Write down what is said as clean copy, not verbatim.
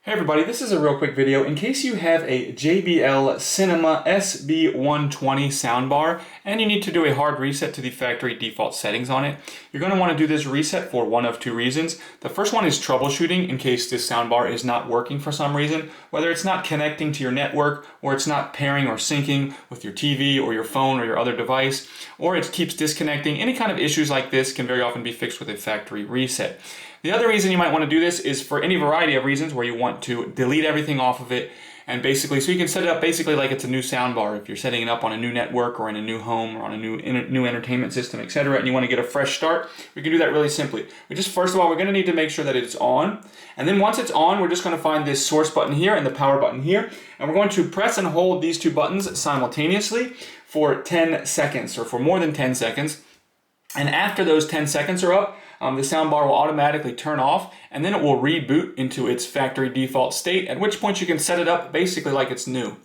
Hey everybody, this is a real quick video. In case you have a JBL Cinema SB120 soundbar and you need to do a hard reset to the factory default settings on it, you're going to want to do this reset for one of two reasons. The first one is troubleshooting in case this soundbar is not working for some reason, whether it's not connecting to your network or it's not pairing or syncing with your TV or your phone or your other device, or it keeps disconnecting. Any kind of issues like this can very often be fixed with a factory reset. The other reason you might want to do this is for any variety of reasons where you want to delete everything off of it and basically, so you can set it up basically like it's a new soundbar if you're setting it up on a new network or in a new home or on a new entertainment system, etc. and you want to get a fresh start, we can do that really simply. First of all, we're going to need to make sure that it's on, and then once it's on, we're just going to find this source button here and the power button here, and we're going to press and hold these two buttons simultaneously for 10 seconds or for more than 10 seconds. And after those 10 seconds are up, the soundbar will automatically turn off and then it will reboot into its factory default state, at which point you can set it up basically like it's new.